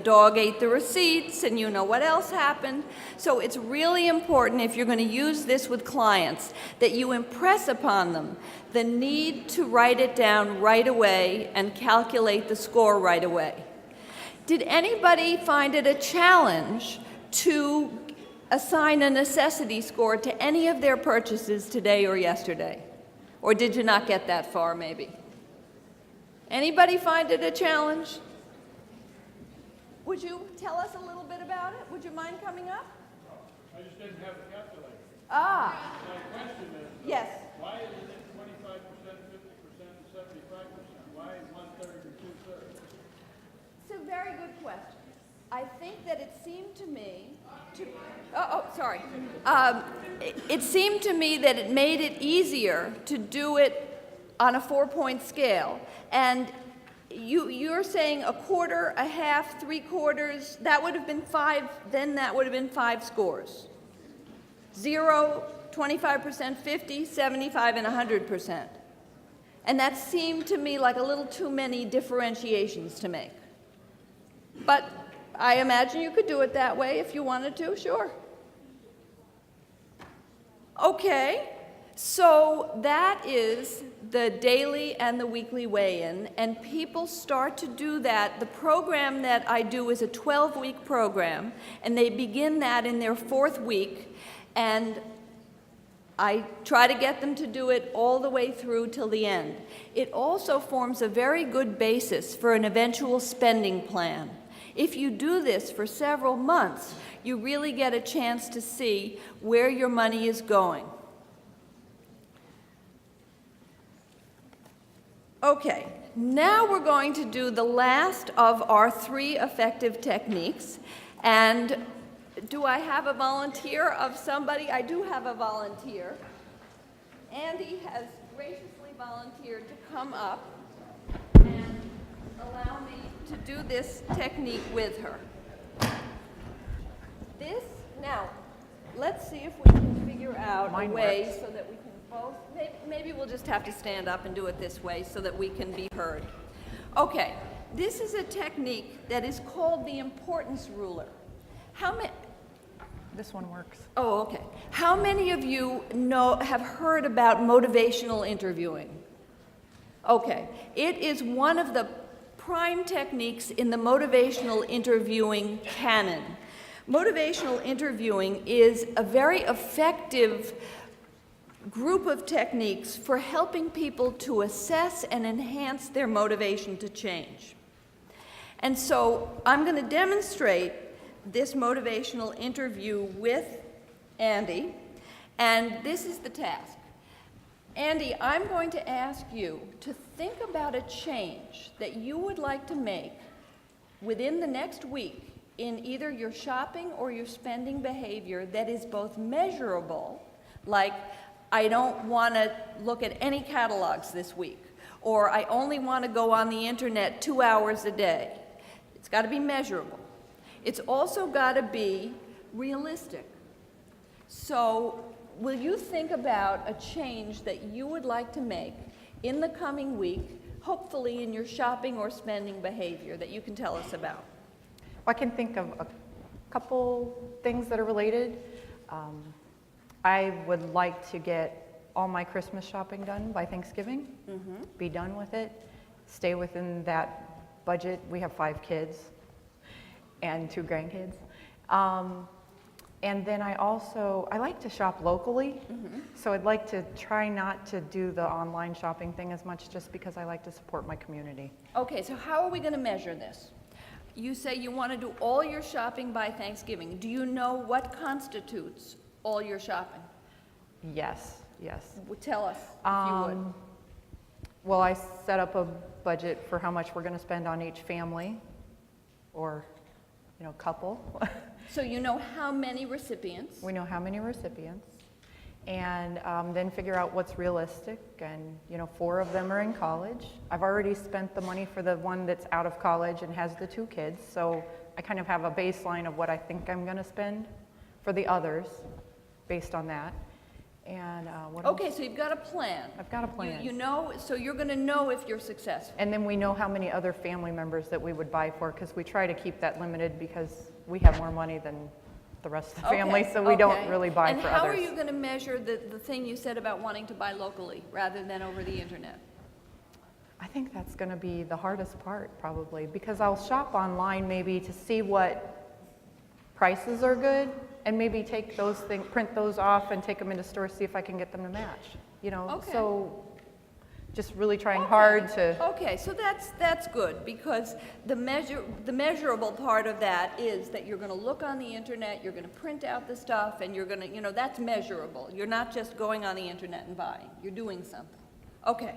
dog ate the receipts, and you know what else happened. So it's really important, if you're going to use this with clients, that you impress upon them the need to write it down right away and calculate the score right away. Did anybody find it a challenge to assign a necessity score to any of their purchases today or yesterday? Or did you not get that far, maybe? Anybody find it a challenge? Would you tell us a little bit about it? Would you mind coming up? No, I just didn't have a calculator. Ah. My question is, yes. Why is it 25%, 50%, and 75%? Why 1/3 and 2/3? It's a very good question. I think that it seemed to me it seemed to me that it made it easier to do it on a 4-point scale. And you're saying a quarter, a half, 3/4, that would have been 5, then that would have been 5 scores. 0, 25%, 50, 75, and 100%. And that seemed to me like a little too many differentiations to make. But I imagine you could do it that way if you wanted to, sure. Okay, so that is the daily and the weekly weigh-in, and people start to do that. The program that I do is a 12-week program, and they begin that in their 4th week, and I try to get them to do it all the way through till the end. It also forms a very good basis for an eventual spending plan. If you do this for several months, you really get a chance to see where your money is going. Okay, now we're going to do the last of our 3 effective techniques. And do I have a volunteer of somebody? I do have a volunteer. Andy has graciously volunteered to come up and allow me to do this technique with her. Now, let's see if we can figure out a way so that we can both, maybe we'll just have to stand up and do it this way so that we can be heard. Okay, this is a technique that is called the importance ruler. This one works. Oh, okay. How many of you have heard about motivational interviewing? Okay, it is one of the prime techniques in the motivational interviewing canon. Motivational interviewing is a very effective group of techniques for helping people to assess and enhance their motivation to change. And so I'm going to demonstrate this motivational interview with Andy, and this is the task. Andy, I'm going to ask you to think about a change that you would like to make within the next week in either your shopping or your spending behavior that is both measurable, like I don't want to look at any catalogs this week, or I only want to go on the internet 2 hours a day. It's got to be measurable. It's also got to be realistic. So will you think about a change that you would like to make in the coming week, hopefully in your shopping or spending behavior that you can tell us about? I can think of a couple things that are related. I would like to get all my Christmas shopping done by Thanksgiving, be done with it, stay within that budget. We have 5 kids and 2 grandkids. And then I like to shop locally, so I'd like to try not to do the online shopping thing as much, just because I like to support my community. Okay, so how are we going to measure this? You say you want to do all your shopping by Thanksgiving. Do you know what constitutes all your shopping? Yes. Tell us, if you would. Well, I set up a budget for how much we're going to spend on each family or, couple. So you know how many recipients? We know how many recipients. And then figure out what's realistic. And, 4 of them are in college. I've already spent the money for the one that's out of college and has the 2 kids. So I kind of have a baseline of what I think I'm going to spend for the others based on that. And what else? Okay, so you've got a plan. I've got a plan. You know, so you're going to know if you're successful. And then we know how many other family members that we would buy for, because we try to keep that limited because we have more money than the rest of the family, Okay, so we don't okay. really buy and for how others. are you going to measure the thing you said about wanting to buy locally rather than over the internet? I think that's going to be the hardest part, probably, because I'll shop online maybe to see what prices are good, and maybe take those things, print those off, and take them into stores, see if I can get them to match. You know, Okay. so just really trying hard to. Okay, so that's good, because the measurable part of that is that you're going to look on the internet, you're going to print out the stuff, and you're going to, you know, that's measurable. You're not just going on the internet and buying. You're doing something. Okay.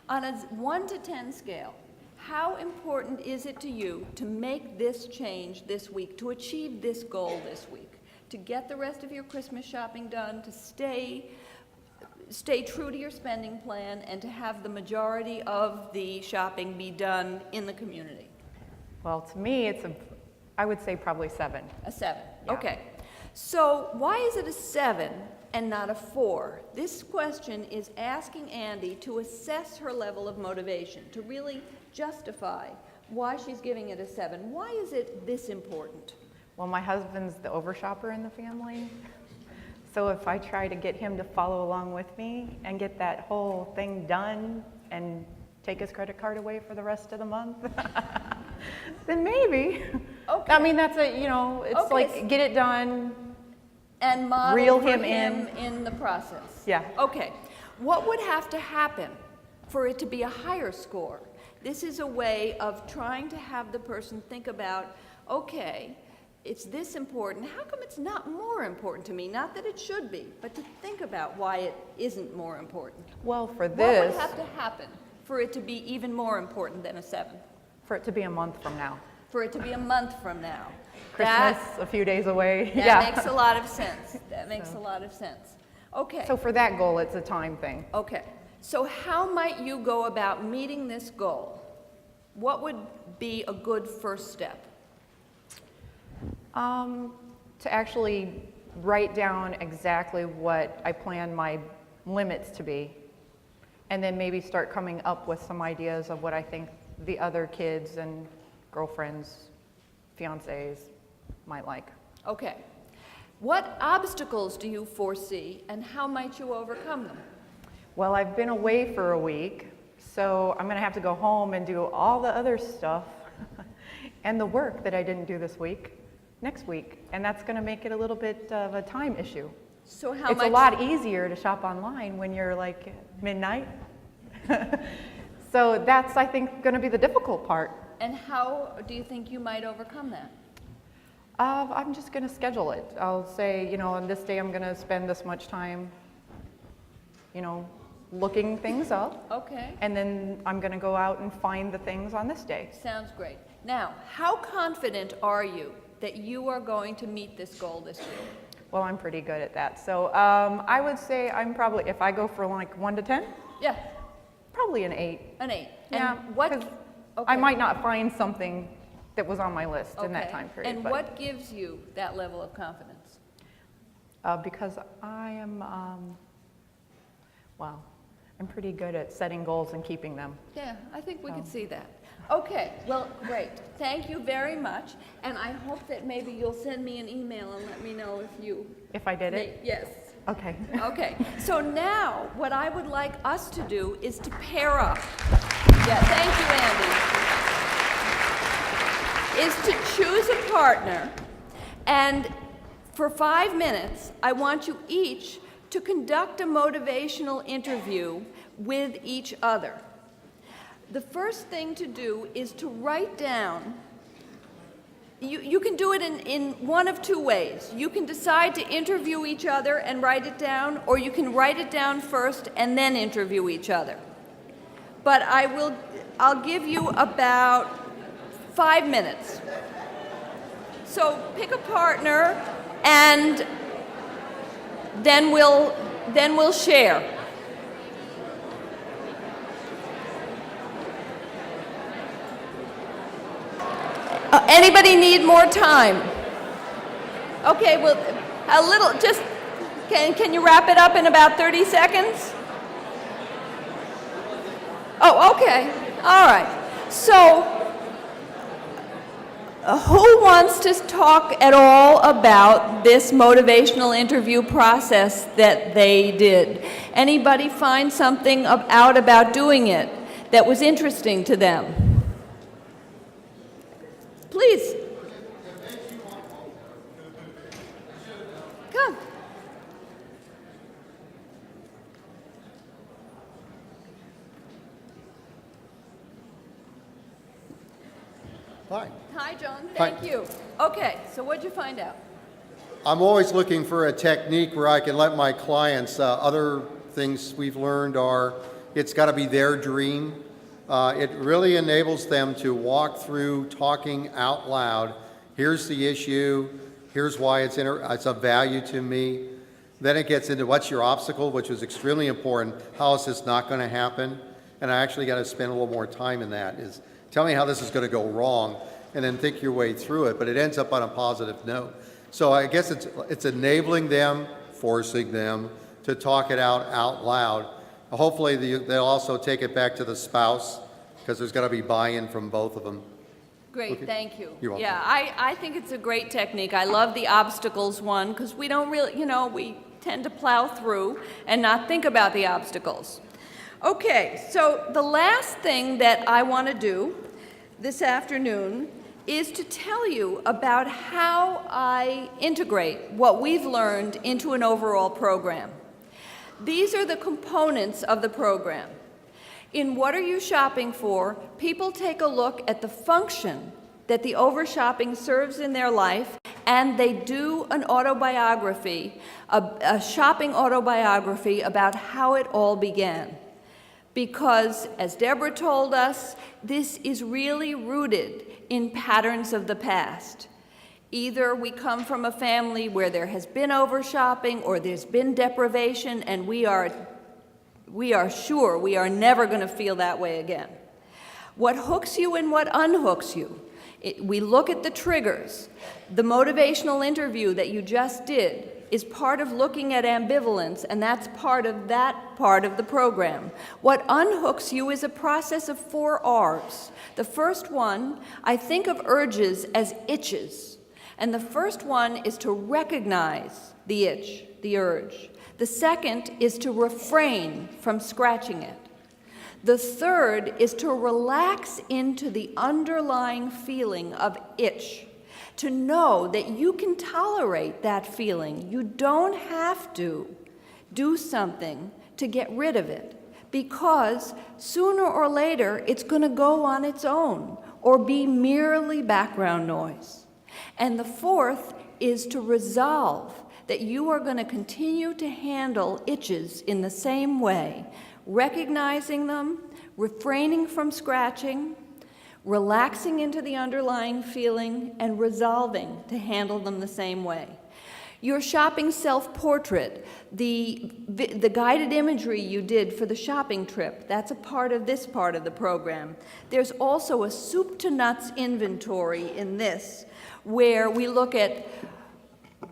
On a 1 to 10 scale, how important is it to you to make this change this week, to achieve this goal this week, to get the rest of your Christmas shopping done, to stay true to your spending plan, and to have the majority of the shopping be done in the community? Well, to me, I would say probably 7. A 7. Yeah. Okay. So why is it a 7 and not a 4? This question is asking Andy to assess her level of motivation, to really justify why she's giving it a 7. Why is it this important? Well, my husband's the overshopper in the family, so if I try to get him to follow along with me and get that whole thing done and take his credit card away for the rest of the month, then maybe. Okay. I mean, that's it's Okay. like, get it done. And model Reel for him him in. in the process. Yeah. Okay. What would have to happen for it to be a higher score? This is a way of trying to have the person think about, okay, it's this important. How come it's not more important to me? Not that it should be, but to think about why it isn't more important. Well, for What this, would have to happen for it to be even more important than a 7? for it to be a month from now. For it to be a month from now. Christmas, a few days away. That Yeah. makes a lot of sense. That makes a lot of sense. Okay. So for that goal, it's a time thing. Okay, so how might you go about meeting this goal? What would be a good first step? To actually write down exactly what I plan my limits to be, and then maybe start coming up with some ideas of what I think the other kids and girlfriends, fiancés might like. Okay, what obstacles do you foresee, and how might you overcome them? Well, I've been away for a week, so I'm going to have to go home and do all the other stuff and the work that I didn't do this week next week, and that's going to make it a little bit of a time issue. So how It's much? a lot easier to shop online when you're like midnight. So that's, I think, going to be the difficult part. And how do you think you might overcome that? I'm just going to schedule it. I'll say, on this day I'm going to spend this much time, looking things up. Okay, And then I'm going to go out and find the things on this day. sounds great. Now, how confident are you that you are going to meet this goal this year? Well, I'm pretty good at that. So I would say I'm probably, if I go for like 1 to 10, Yeah, probably an 8. an 8. Yeah, And what? 'cause Okay. I might not find something that was on my list in that Okay. time period. And but, what gives you that level of confidence? because I am, I'm pretty good at setting goals and keeping them. Yeah, I think we could So. see that. Okay, well, great. Thank you very much. And I hope that maybe you'll send me an email and let me know if you... If I did it? Yes. Okay. Okay, so now what I would like us to do is to pair up. Yeah, thank you, Andy. Is to choose a partner, and for 5 minutes, I want you each to conduct a motivational interview with each other. The first thing to do is to write down. You can do it in one of 2 ways. You can decide to interview each other and write it down, or you can write it down first and then interview each other. But I'll give you about 5 minutes. So pick a partner, and then we'll share. Anybody need more time? Okay, well, a little, just Can you wrap it up in about 30 seconds? Oh, okay. All right. So, who wants to talk at all about this motivational interview process that they did? Anybody find something out about doing it that was interesting to them? Please. Come. Hi. Hi, John. Hi. Thank you. Okay, so what'd you find out? I'm always looking for a technique where I can let my clients, other things we've learned are, it's got to be their dream. It really enables them to walk through talking out loud. Here's the issue. Here's why it's of value to me. Then it gets into what's your obstacle, which is extremely important. How is this not going to happen? And I actually got to spend a little more time in that. Is tell me how this is going to go wrong, and then think your way through it. But it ends up on a positive note. So I guess it's enabling them, forcing them to talk it out loud. Hopefully they'll also take it back to the spouse, because there's got to be buy-in from both of them. Great, Okay. thank you. You're welcome. Yeah, I think it's a great technique. I love the obstacles one, because we don't really, we tend to plow through and not think about the obstacles. Okay, so the last thing that I want to do this afternoon is to tell you about how I integrate what we've learned into an overall program. These are the components of the program. In What Are You Shopping For?, people take a look at the function that the over-shopping serves in their life, and they do an autobiography, a shopping autobiography about how it all began. Because, as Deborah told us, this is really rooted in patterns of the past. Either we come from a family where there has been over-shopping or there's been deprivation, and we are sure we are never going to feel that way again. What hooks you and what unhooks you. We look at the triggers. The motivational interview that you just did is part of looking at ambivalence, and that's part of the program. What unhooks you is a process of 4 R's. The first one, I think of urges as itches. And the first one is to recognize the itch, the urge. The second is to refrain from scratching it. The third is to relax into the underlying feeling of itch, to know that you can tolerate that feeling. You don't have to do something to get rid of it, because sooner or later it's going to go on its own or be merely background noise. And the fourth is to resolve that you are going to continue to handle itches in the same way, recognizing them, refraining from scratching, relaxing into the underlying feeling, and resolving to handle them the same way. Your shopping self-portrait, the guided imagery you did for the shopping trip, that's a part of this part of the program. There's also a soup to nuts inventory in this, where we look at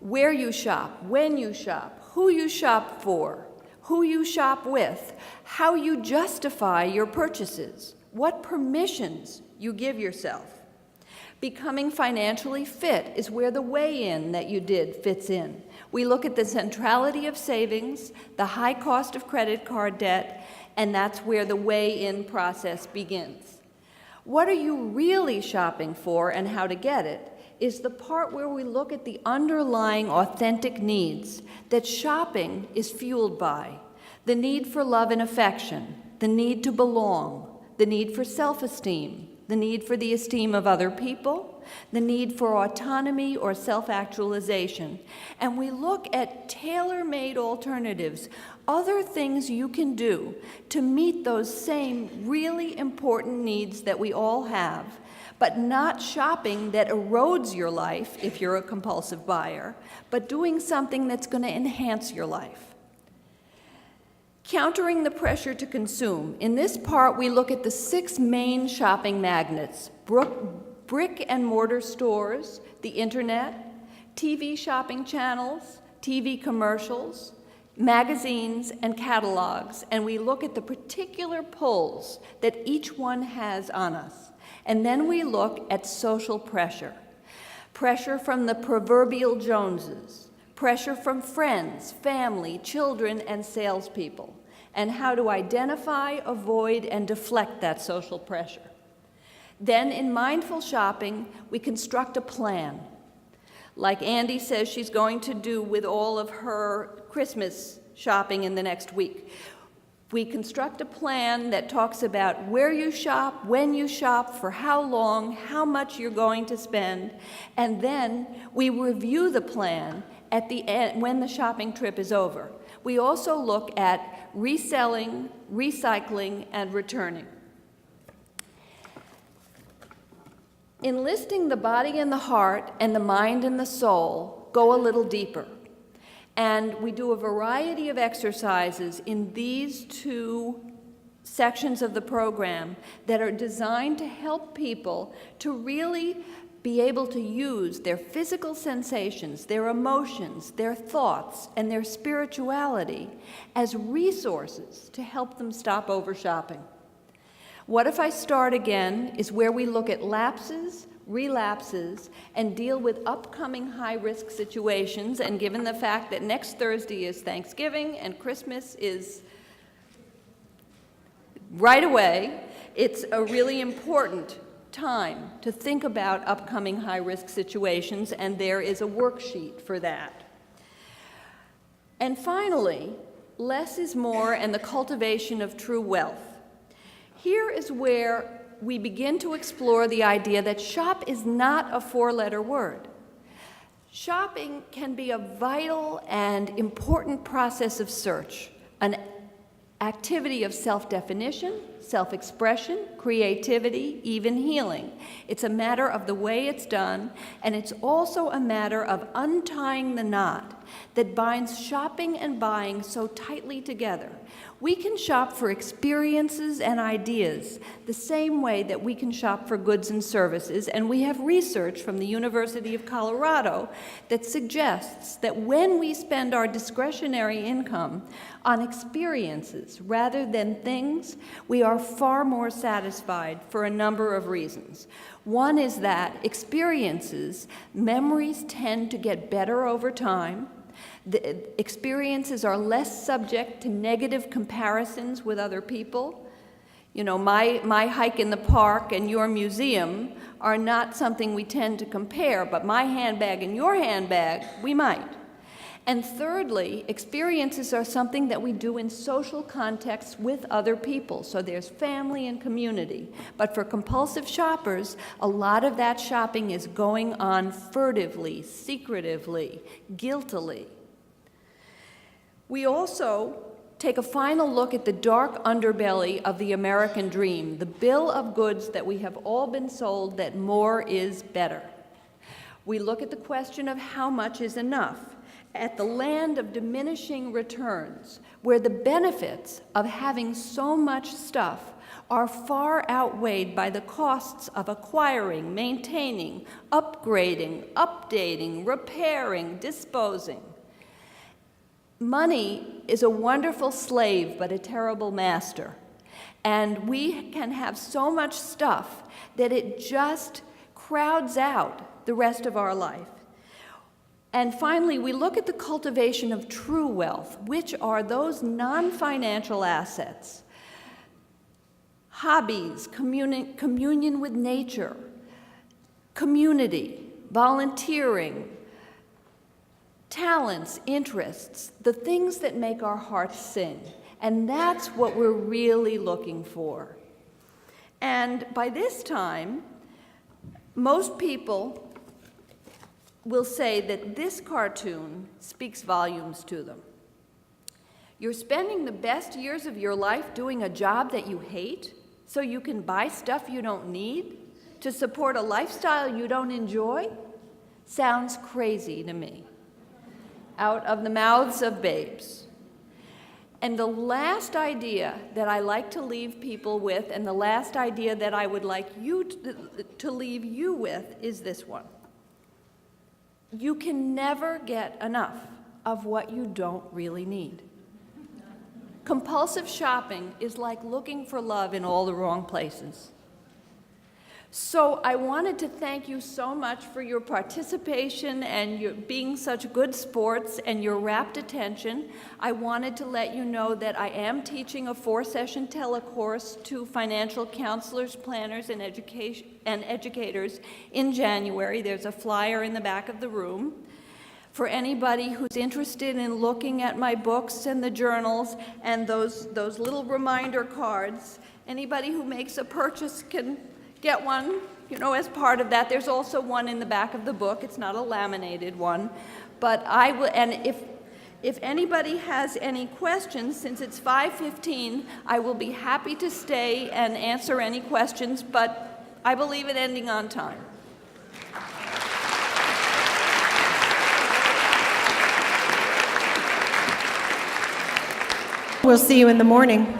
where you shop, when you shop, who you shop for, who you shop with, how you justify your purchases, what permissions you give yourself. Becoming financially fit is where the weigh-in that you did fits in. We look at the centrality of savings, the high cost of credit card debt, and that's where the weigh-in process begins. What are you really shopping for and how to get it is the part where we look at the underlying authentic needs that shopping is fueled by. The need for love and affection, the need to belong, the need for self-esteem, the need for the esteem of other people, the need for autonomy or self-actualization. And we look at tailor-made alternatives, other things you can do to meet those same really important needs that we all have, but not shopping that erodes your life if you're a compulsive buyer, but doing something that's going to enhance your life. Countering the pressure to consume. In this part, we look at the 6 main shopping magnets: brick and mortar stores, the internet, TV shopping channels, TV commercials, magazines, and catalogs, and we look at the particular pulls that each one has on us. And then we look at social pressure. Pressure from the proverbial Joneses, pressure from friends, family, children, and salespeople, and how to identify, avoid, and deflect that social pressure. Then in mindful shopping, we construct a plan. Like Andy says she's going to do with all of her Christmas shopping in the next week. We construct a plan that talks about where you shop, when you shop, for how long, how much you're going to spend, and then we review the plan at the end when the shopping trip is over. We also look at reselling, recycling, and returning. Enlisting the body and the heart and the mind and the soul go a little deeper. And we do a variety of exercises in these two sections of the program that are designed to help people to really be able to use their physical sensations, their emotions, their thoughts, and their spirituality as resources to help them stop over shopping. What If I Start Again is where we look at lapses, relapses, and deal with upcoming high-risk situations. And given the fact that next Thursday is Thanksgiving and Christmas is right away, it's a really important time to think about upcoming high-risk situations, and there is a worksheet for that. And finally, less is more and the cultivation of true wealth. Here is where we begin to explore the idea that shop is not a four-letter word. Shopping can be a vital and important process of search, an activity of self-definition, self-expression, creativity, even healing. It's a matter of the way it's done, and it's also a matter of untying the knot that binds shopping and buying so tightly together. We can shop for experiences and ideas the same way that we can shop for goods and services, and we have research from the University of Colorado that suggests that when we spend our discretionary income on experiences rather than things, we are far more satisfied for a number of reasons. One is that experiences, memories tend to get better over time. The experiences are less subject to negative comparisons with other people. You know, my hike in the park and your museum are not something we tend to compare, but my handbag and your handbag, we might. And thirdly, experiences are something that we do in social contexts with other people. So there's family and community. But for compulsive shoppers, a lot of that shopping is going on furtively, secretively, guiltily. We also take a final look at the dark underbelly of the American dream, the bill of goods that we have all been sold that more is better. We look at the question of how much is enough, at the land of diminishing returns, where the benefits of having so much stuff are far outweighed by the costs of acquiring, maintaining, upgrading, updating, repairing, disposing. Money is a wonderful slave, but a terrible master. And we can have so much stuff that it just crowds out the rest of our life. And finally, we look at the cultivation of true wealth, which are those non-financial assets, hobbies, communion with nature, community, volunteering, talents, interests, the things that make our hearts sing. And that's what we're really looking for. And by this time, most people will say that this cartoon speaks volumes to them. You're spending the best years of your life doing a job that you hate so you can buy stuff you don't need to support a lifestyle you don't enjoy? Sounds crazy to me. Out of the mouths of babes. And the last idea that I like to leave people with, and the last idea that I would like you to leave you with, is this one. You can never get enough of what you don't really need. Compulsive shopping is like looking for love in all the wrong places. So I wanted to thank you so much for your participation and your being such good sports and your rapt attention. I wanted to let you know that I am teaching a 4-session telecourse to financial counselors, planners, and educators in January. There's a flyer in the back of the room. For anybody who's interested in looking at my books and the journals and those little reminder cards, anybody who makes a purchase can get one, as part of that. There's also one in the back of the book. It's not a laminated one. But I will, and if anybody has any questions, since it's 5:15, I will be happy to stay and answer any questions, but I believe in ending on time. We'll see you in the morning.